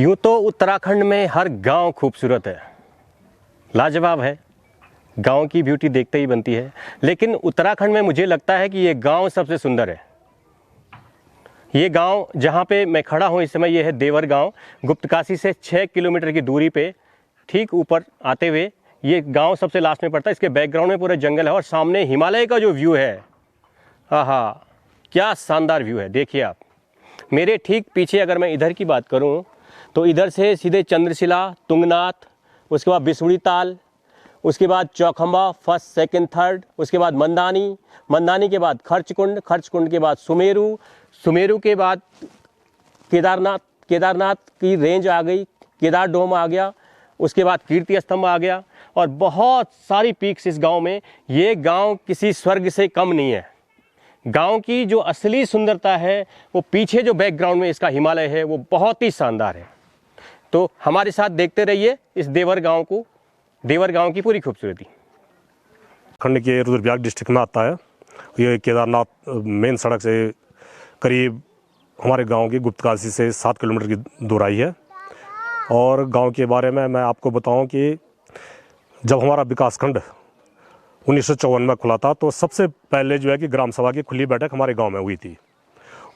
यूँ तो उत्तराखंड में हर गांव खूबसूरत है, लाजवाब है। गांव की ब्यूटी देखते ही बनती है, लेकिन उत्तराखंड में मुझे लगता है कि ये गांव सबसे सुंदर है। ये गांव जहाँ पे मैं खड़ा हूँ इस समय, ये है देवर गांव। गुप्तकाशी से 6 किलोमीटर की दूरी पे ठीक ऊपर आते हुए ये गांव सबसे लास्ट में पड़ता है। इसके बैकग्राउंड में पूरा जंगल है और सामने हिमालय का जो व्यू है, आहा क्या शानदार व्यू है। देखिए आप, मेरे ठीक पीछे अगर मैं इधर की बात करूं तो इधर से सीधे चंद्रशिला, तुंगनाथ, उसके बाद बिसुड़ी ताल, उसके बाद चौखंबा फर्स्ट सेकंड थर्ड, उसके बाद मंदानी, मंदानी के बाद खर्चकुंड, खर्चकुंड के बाद सुमेरु, सुमेरु के बाद केदारनाथ, केदारनाथ की रेंज आ गई, केदार डोम आ गया, उसके बाद कीर्ति स्तंभ आ गया और बहुत सारी पीक्स इस गांव में। ये गांव किसी स्वर्ग से कम नहीं है। गांव की जो असली सुंदरता है वो पीछे जो बैकग्राउंड में इसका हिमालय है वो बहुत ही शानदार है। तो हमारे साथ देखते रहिए इस देवर गांव को, देवर गांव की पूरी खूबसूरती। खंड के रुद्रप्रयाग डिस्ट्रिक्ट में आता है। ये केदारनाथ मेन सड़क से करीब हमारे गांव की गुप्तकाशी से 7 किलोमीटर की दूराई है। और गांव के बारे में मैं आपको बताऊं कि जब हमारा विकासखंड 1954 में खुला था तो सबसे पहले जो है कि ग्राम सभा की खुली बैठक हमारे गांव में हुई थी।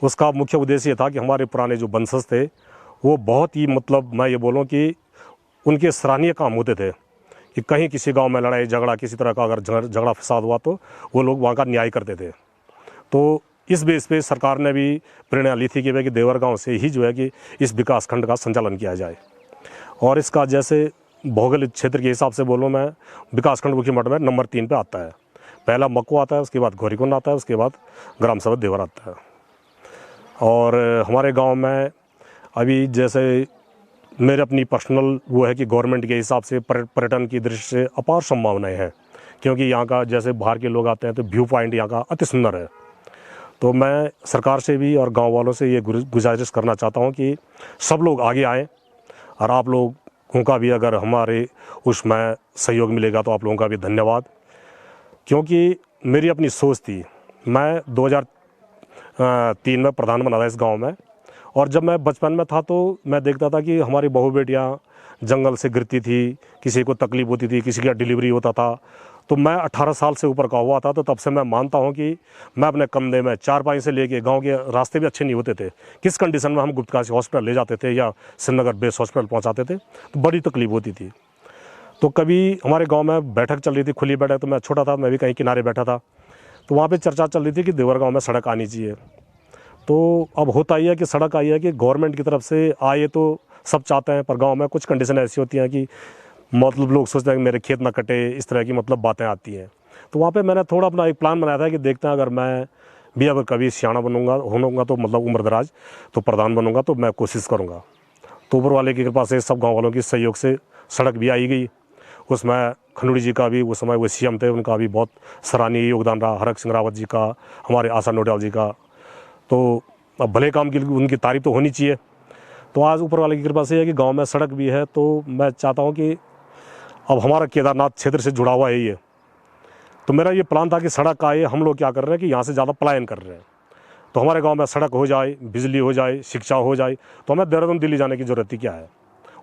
उसका मुख्य उद्देश्य ये था कि हमारे पुराने जो वंशज थे वो बहुत ही मैं ये बोलूँ कि उनके सराहनीय काम होते थे कि कहीं किसी गांव में लड़ाई झगड़ा, किसी तरह का अगर झगड़ा फसाद हुआ तो वो लोग वहाँ का न्याय करते थे। तो इस बेस पे सरकार ने भी प्रेरणा ली थी कि भाई देवर गाँव से ही जो है कि इस विकास खंड का संचालन किया जाए। और इसका जैसे भौगोलिक क्षेत्र के हिसाब से बोलूँ मैं, विकासखंड मुखीमठ में नंबर 3 पे आता है। पहला मक्को आता है, उसके बाद गौरीकुंड आता है, उसके बाद ग्राम सभा देवर आता है। और हमारे गांव में अभी जैसे मेरे अपनी पर्सनल वो है कि गवर्नमेंट के हिसाब से पर्यटन की दृष्टि से अपार संभावनाएं हैं, क्योंकि यहाँ का जैसे बाहर के लोग आते हैं तो व्यू पॉइंट यहाँ का अति सुंदर है। तो मैं सरकार से भी और गाँव वालों से ये गुजारिश करना चाहता हूँ कि सब लोग आगे आएँ और आप लोग उनका भी अगर हमारे उसमें सहयोग मिलेगा तो आप लोगों का भी धन्यवाद। क्योंकि मेरी अपनी सोच थी, मैं 2003 में प्रधान बना था इस गांव में। और जब मैं बचपन में था तो मैं देखता था कि हमारी बहू बेटियां जंगल से गिरती थी, किसी को तकलीफ होती थी, किसी का डिलीवरी होता था। तो मैं 18 साल से ऊपर का हुआ था, तो तब से मैं मानता हूं कि मैं अपने कंधे में चारपाई से लेके, गांव के रास्ते भी अच्छे नहीं होते थे, किस कंडीशन में हम गुप्तकाशी हॉस्पिटल ले जाते थे या श्रीनगर बेस हॉस्पिटल पहुंचाते थे तो बड़ी तकलीफ होती थी। तो कभी हमारे गांव में बैठक चल रही थी, खुली बैठक, तो मैं छोटा था, मैं भी कहीं किनारे बैठा था, तो वहाँ पर चर्चा चल रही थी कि देवर गाँव में सड़क आनी चाहिए। तो अब होता ही है कि सड़क आई है कि गवर्नमेंट की तरफ से आए तो सब चाहते हैं, पर गाँव में कुछ कंडीशन ऐसी होती हैं कि लोग सोचते हैं कि मेरे खेत ना कटे, इस तरह की बातें आती हैं। तो वहाँ पे मैंने थोड़ा अपना एक प्लान बनाया था कि देखते हैं अगर मैं भी अगर कभी सियाना होऊंगा तो उम्रदराज तो प्रधान बनूंगा तो मैं कोशिश करूँगा। तो ऊपर वाले की कृपा से सब गाँव वालों के सहयोग से सड़क भी आई गई। उसमें खंडूड़ी जी का भी उस समय वो CM थे, उनका भी बहुत सराहनीय योगदान रहा, हरक सिंह रावत जी का, हमारे आशा नोटियाल जी का। तो अब भले काम की उनकी तारीफ तो होनी चाहिए। तो आज ऊपर वाले की कृपा से है कि गांव में सड़क भी है। तो मैं चाहता हूं कि अब हमारा केदारनाथ क्षेत्र से जुड़ा हुआ है ये, तो मेरा ये प्लान था कि सड़क आए। हम लोग क्या कर रहे हैं कि यहाँ से ज़्यादा पलायन कर रहे हैं, तो हमारे गांव में सड़क हो जाए, बिजली हो जाए, शिक्षा हो जाए, तो हमें देहरादून दिल्ली जाने की ज़रूरत ही क्या है।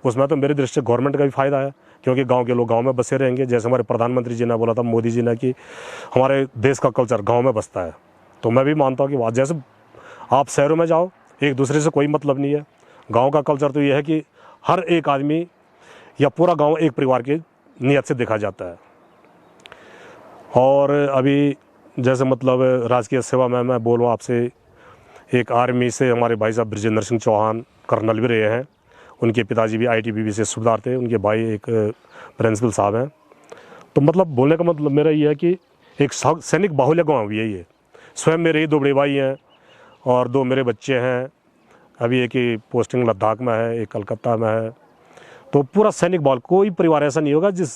उसमें तो मेरी दृष्टि से गवर्नमेंट का भी फ़ायदा है, क्योंकि गाँव के लोग गाँव में बसे रहेंगे। जैसे हमारे प्रधानमंत्री जी ने बोला था, मोदी जी ने, कि हमारे देश का कल्चर गाँव में बसता है। तो मैं भी मानता हूँ कि जैसे आप शहरों में जाओ, एक दूसरे से कोई मतलब नहीं है। गांव का कल्चर तो ये है कि हर एक आदमी या पूरा गांव एक परिवार की नियत से देखा जाता है। और अभी जैसे राजकीय सेवा में मैं बोलूँ आपसे, एक आर्मी से हमारे भाई साहब बृजेंद्र सिंह चौहान कर्नल भी रहे हैं। उनके पिताजी भी ITBP से सूबेदार थे, उनके भाई एक प्रिंसिपल साहब हैं। तो बोलने का मतलब मेरा ये है कि एक सैनिक बाहुल्य गाँव भी है ये। स्वयं मेरे ही 2 बड़े भाई हैं और 2 मेरे बच्चे हैं। अभी एक ही पोस्टिंग लद्दाख में है, एक कलकत्ता में है। तो पूरा सैनिक बल, कोई परिवार ऐसा नहीं होगा जिस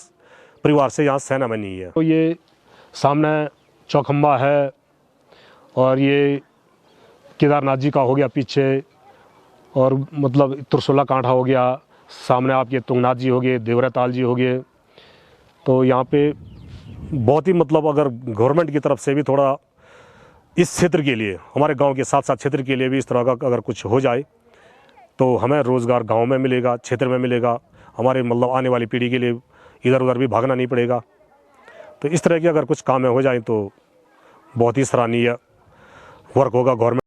परिवार से यहाँ सेना में नहीं है। तो ये सामने चौखंबा है और ये केदारनाथ जी का हो गया पीछे, और त्रिशूला कांठा हो गया सामने, आपके तुंगनाथ जी हो गए, देवराताल जी हो गए। तो यहाँ पे बहुत ही अगर गवर्नमेंट की तरफ से भी थोड़ा इस क्षेत्र के लिए, हमारे गांव के साथ साथ क्षेत्र के लिए भी इस तरह का अगर कुछ हो जाए तो हमें रोज़गार गांव में मिलेगा, क्षेत्र में मिलेगा, हमारे मतलब आने वाली पीढ़ी के लिए इधर उधर भी भागना नहीं पड़ेगा। तो इस तरह के अगर कुछ काम हो जाए तो बहुत ही सराहनीय वर्क होगा गवर्नमेंट।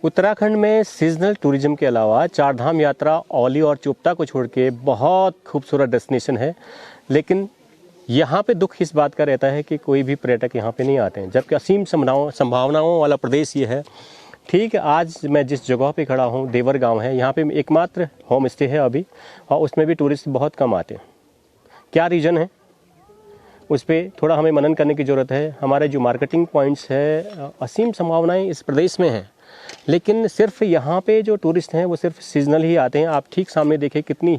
उत्तराखंड में सीजनल टूरिज्म के अलावा चारधाम यात्रा औली और चोपता को छोड़ के बहुत खूबसूरत डेस्टिनेशन है, लेकिन यहाँ पे दुख इस बात का रहता है कि कोई भी पर्यटक यहाँ पे नहीं आते हैं, जबकि असीम संभावनाओं वाला प्रदेश ये है। ठीक है, आज मैं जिस जगह पे खड़ा हूँ देवर गांव है, यहाँ पे एकमात्र होम स्टे है अभी, और उसमें भी टूरिस्ट बहुत कम आते हैं। क्या रीज़न है, उस पर थोड़ा हमें मनन करने की ज़रूरत है। हमारे जो मार्केटिंग पॉइंट्स है, असीम संभावनाएं इस प्रदेश में हैं, लेकिन सिर्फ यहाँ पे जो टूरिस्ट हैं वो सिर्फ सीजनल ही आते हैं। आप ठीक सामने देखें कितनी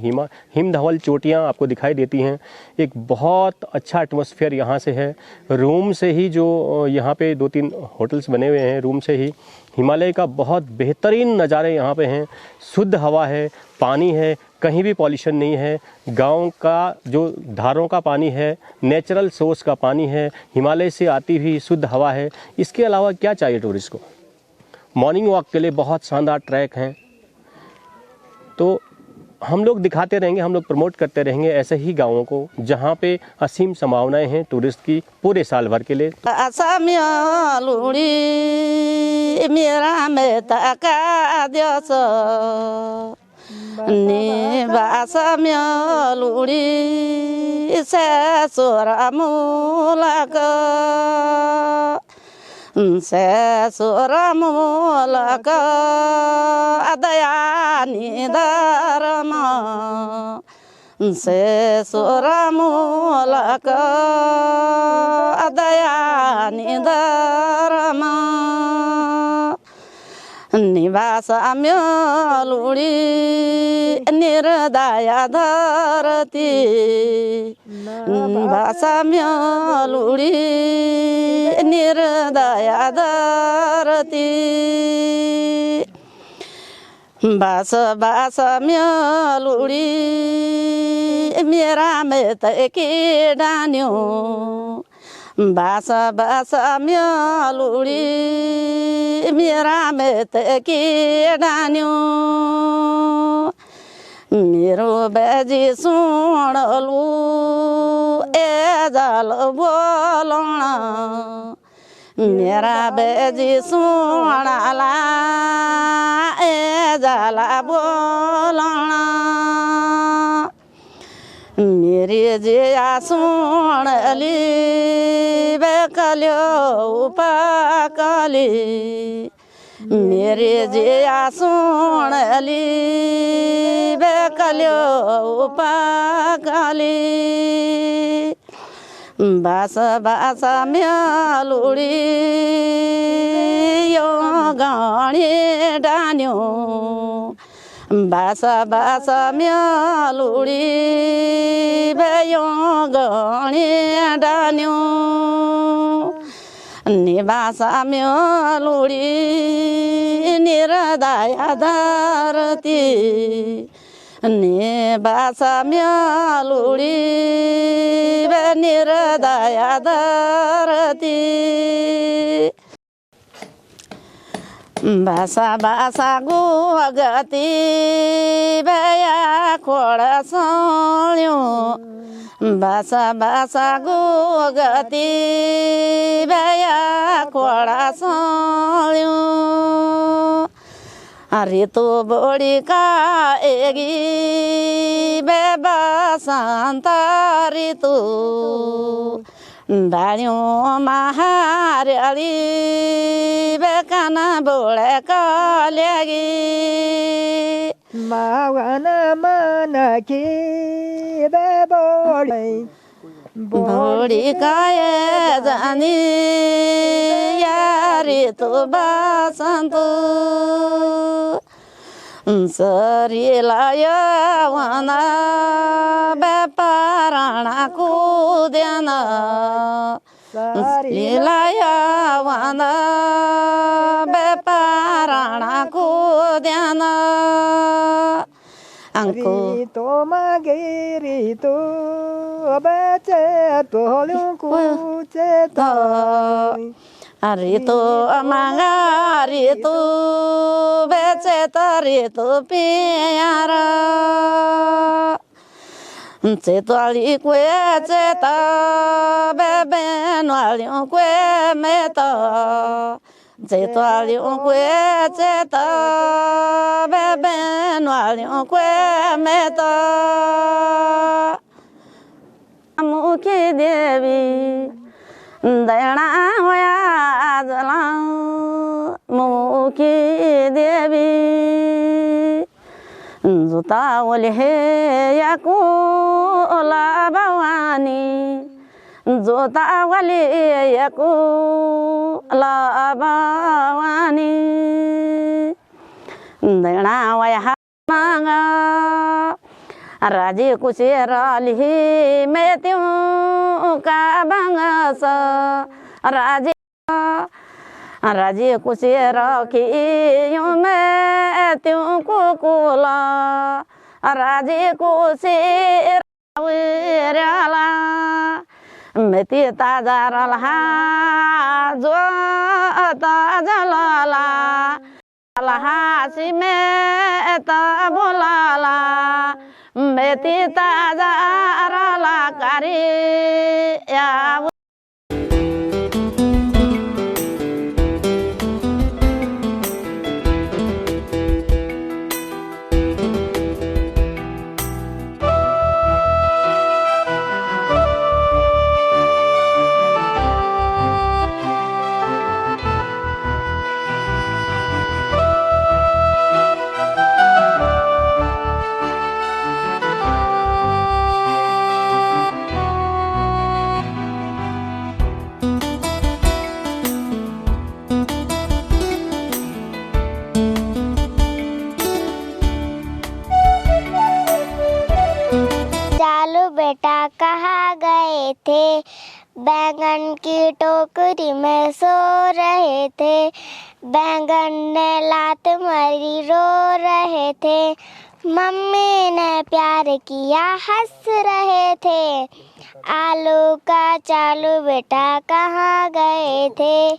हिमधवल चोटियाँ आपको दिखाई देती हैं। एक बहुत अच्छा एटमॉस्फेयर यहाँ से है। रूम से ही जो यहाँ पे 2-3 होटल्स बने हुए हैं, रूम से ही हिमालय का बहुत बेहतरीन नज़ारे यहाँ पे हैं। शुद्ध हवा है, पानी है, कहीं भी पॉल्यूशन नहीं है। गांव का जो धारों का पानी है, नेचुरल सोर्स का पानी है, हिमालय से आती हुई शुद्ध हवा है। इसके अलावा क्या चाहिए टूरिस्ट को? मॉर्निंग वॉक के लिए बहुत शानदार ट्रैक हैं। तो हम लोग दिखाते रहेंगे, हम लोग प्रमोट करते रहेंगे ऐसे ही गाँवों को जहाँ पे असीम संभावनाएं हैं टूरिस्ट की पूरे साल भर के लिए। मेरा में तका दियोस निवास म्यालुड़ी से सोरा मूलक से सोरा मूलक दया निधर्म से सोरा मूलक दया निधर्म निवास म्यालुड़ी निर्दया धरती निवास म्यालुड़ी निर्दया धरती बास बास म्यालुड़ी मेरा में तके डान्यो बास बास म्यालुड़ी मेरा में तके डान्यो मेरो बेजी सुनलू ए जाल बोलना मेरा बेजी सुनला ए जाला बोलना मेरी जिया सुनली बेकल्यो उपकली मेरी जिया सुनली बेकल्यो उपकली बास बास म्यालुड़ी यो गाणी डान्यो बास बास म्यालुड़ी भयो गाणी डान्यो निवास म्यालुड़ी निर्दया धरती निवास म्यालुड़ी निर्दया धरती बासा बासा गोगती भया खोड़ सोण्यो बासा बासा गोगती भया खोड़ सोण्यो अरे तो बड़ी का एगी बेबसंता ऋतु डालियों महारली बेकन बोले कलेगी मावन मन की बेबोड़ी बूढ़ी काये जानी यारी तू बसंत सरीला वना बेपारणा कूद्याना लीलाया वना बेपारणा कूद्याना अंको तो मागेरी तो बचे तो कुचे तो अरे तो अमांगा रे तो बेचे तारे तो प्यारा चेताली क्वे चेता बेबेन वालियों क्वे में तो चेतालियों क्वे चेता बेबेन वालियों क्वे में तो मुखी देवी दयना होया जला मुखी देवी जुता बोले हे यकुला भवानी जोता वाले यकुला भवानी दयना होया मांगा राजे कुशेराली मैं त्यों का बंगस राजे कुशेरा की यूं मैं त्यों को कोला राजे कुशेरा वेराला मैं ते ताजा रहा जो ताजा लाला लहासी में ता बोलाला बेटी ताजा रला करी या बेटा कहाँ गए थे? बैंगन की टोकरी में सो रहे थे। बैंगन ने लात मारी रो रहे थे। मम्मी ने प्यार किया हंस रहे थे। आलू का चालू बेटा कहाँ गए थे?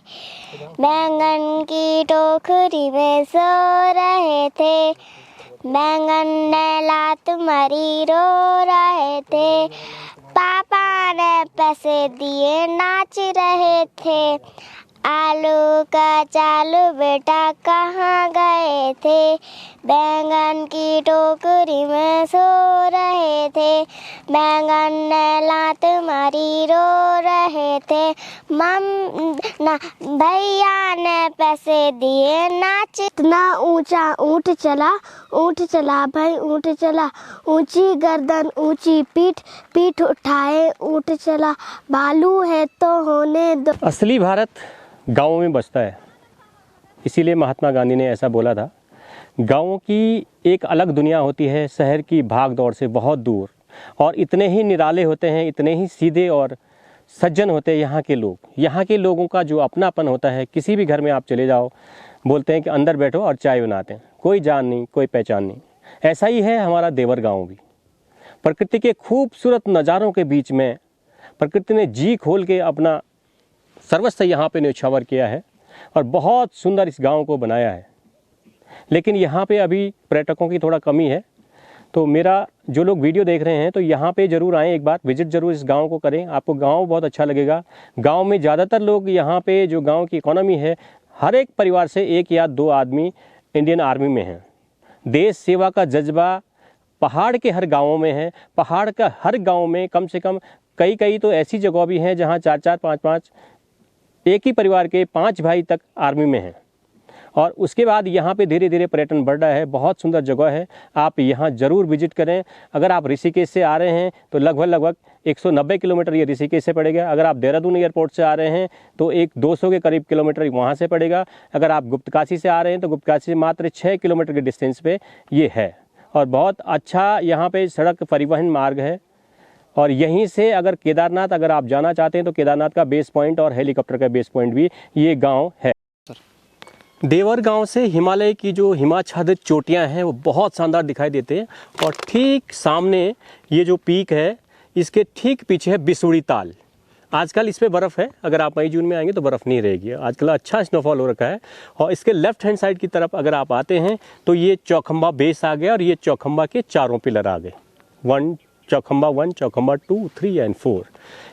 बैंगन की टोकरी में सो रहे थे। बैंगन ने लात मारी रो रहे थे। पापा ने पैसे दिए नाच रहे थे। आलू का चालू बेटा कहाँ गए थे? बैंगन की टोकरी में सो रहे थे। बैंगन ने लात मारी रो रहे थे। भैया ने पैसे दिए नाच। इतना ऊंचा ऊंट चला भाई ऊंट चला। ऊंची गर्दन ऊंची पीठ, पीठ उठाए ऊंट चला। भालू है तो होने दो। असली भारत गाँवों में बसता है, इसीलिए महात्मा गांधी ने ऐसा बोला था। गाँवों की एक अलग दुनिया होती है, शहर की भाग दौड़ से बहुत दूर, और इतने ही निराले होते हैं, इतने ही सीधे और सज्जन होते हैं यहाँ के लोग। यहाँ के लोगों का जो अपनापन होता है, किसी भी घर में आप चले जाओ, बोलते हैं कि अंदर बैठो और चाय बनाते हैं, कोई जान नहीं, कोई पहचान नहीं। ऐसा ही है हमारा देवर गाँव भी। प्रकृति के खूबसूरत नज़ारों के बीच में प्रकृति ने जी खोल के अपना सर्वस्व यहाँ पे न्यौछावर किया है और बहुत सुंदर इस गांव को बनाया है। लेकिन यहाँ पे अभी पर्यटकों की थोड़ा कमी है, तो मेरा जो लोग वीडियो देख रहे हैं तो यहाँ पे ज़रूर आएँ, एक बार विजिट ज़रूर इस गांव को करें, आपको गांव बहुत अच्छा लगेगा। गांव में ज़्यादातर लोग यहाँ पे जो गांव की इकोनॉमी है, हर एक परिवार से 1 या 2 आदमी इंडियन आर्मी में हैं। देश सेवा का जज्बा पहाड़ के हर गाँवों में है। पहाड़ का हर गाँव में कम से कम कई तो ऐसी जगह भी हैं जहाँ 4-4, 5-5 एक ही परिवार के 5 भाई तक आर्मी में हैं। और उसके बाद यहाँ पे धीरे धीरे पर्यटन बढ़ रहा है। बहुत सुंदर जगह है, आप यहाँ ज़रूर विजिट करें। अगर आप ऋषिकेश से आ रहे हैं तो लगभग 190 किलोमीटर ये ऋषिकेश से पड़ेगा। अगर आप देहरादून एयरपोर्ट से आ रहे हैं तो 200 के करीब किलोमीटर वहाँ से पड़ेगा। अगर आप गुप्तकाशी से आ रहे हैं तो गुप्तकाशी से मात्र 6 किलोमीटर के डिस्टेंस पे ये है। और बहुत अच्छा यहाँ पे सड़क परिवहन मार्ग है। और यहीं से अगर केदारनाथ अगर आप जाना चाहते हैं तो केदारनाथ का बेस पॉइंट और हेलीकॉप्टर का बेस पॉइंट भी ये गांव है। देवर गांव से हिमालय की जो हिमाच्छादित चोटियां हैं वो बहुत शानदार दिखाई देते हैं। और ठीक सामने ये जो पीक है, इसके ठीक पीछे है बिसुड़ी ताल। आजकल इस पे बर्फ़ है, अगर आप मई जून में आएंगे तो बर्फ़ नहीं रहेगी। आजकल अच्छा स्नोफॉल हो रखा है। और इसके लेफ्ट हैंड साइड की तरफ अगर आप आते हैं तो ये चौखंबा बेस आ गया और ये चौखंबा के चारों पिलर आ गए, चौखंबा 1, चौखंबा 2, 3 एंड 4।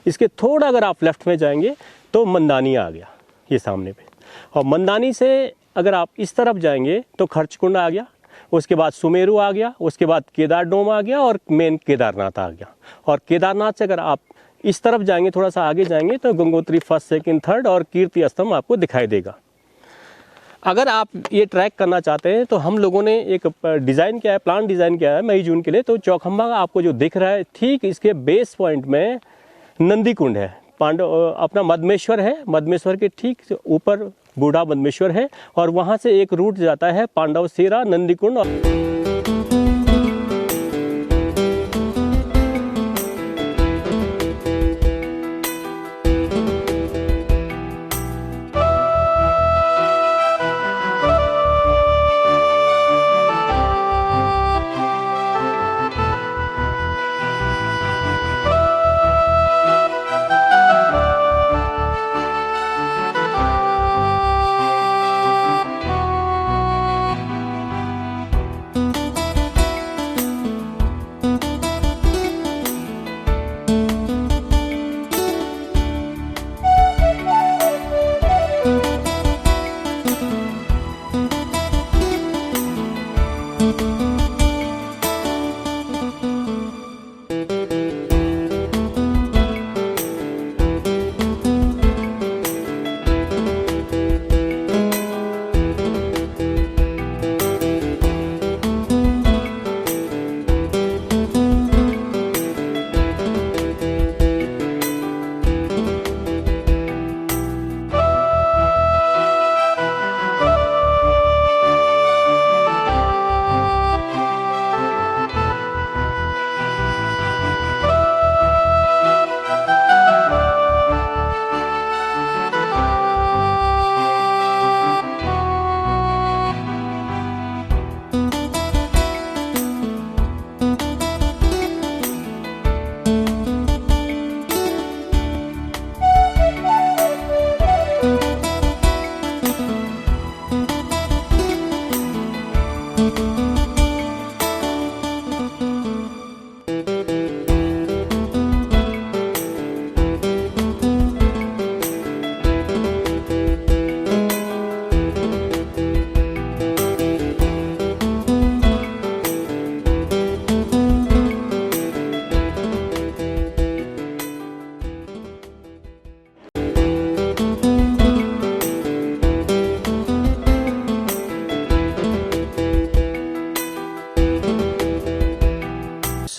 इसके थोड़ा अगर आप लेफ्ट में जाएंगे तो मंदानी आ गया ये सामने पे। और मंदानी से अगर आप इस तरफ जाएंगे तो खर्चकुंड आ गया, उसके बाद सुमेरु आ गया, उसके बाद केदार डोम आ गया और मेन केदारनाथ आ गया। और केदारनाथ से अगर आप इस तरफ जाएंगे, थोड़ा सा आगे जाएंगे तो गंगोत्री 1st, 2nd, 3rd और कीर्ति स्तंभ आपको दिखाई देगा। अगर आप ये ट्रैक करना चाहते हैं तो हम लोगों ने एक डिज़ाइन किया है, प्लान डिज़ाइन किया है मई जून के लिए। तो चौखंबा आपको जो दिख रहा है ठीक इसके बेस पॉइंट में नंदी कुंड है, अपना मदमेश्वर है। मदमेश्वर के ठीक ऊपर बूढ़ा मदमेश्वर है और वहाँ से एक रूट जाता है पांडव सेरा, नंदी कुंड।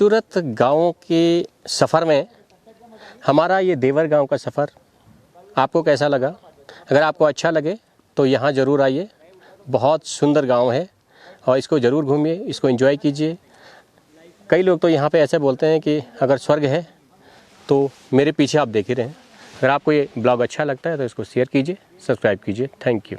खूबसूरत गाँव के सफ़र में हमारा ये देवर गांव का सफ़र आपको कैसा लगा? अगर आपको अच्छा लगे तो यहाँ ज़रूर आइए। बहुत सुंदर गांव है और इसको ज़रूर घूमिए, इसको एंजॉय कीजिए। कई लोग तो यहाँ पे ऐसे बोलते हैं कि अगर स्वर्ग है तो मेरे पीछे आप देख ही रहे हैं। अगर आपको ये ब्लॉग अच्छा लगता है तो इसको शेयर कीजिए, सब्सक्राइब कीजिए। Thank you.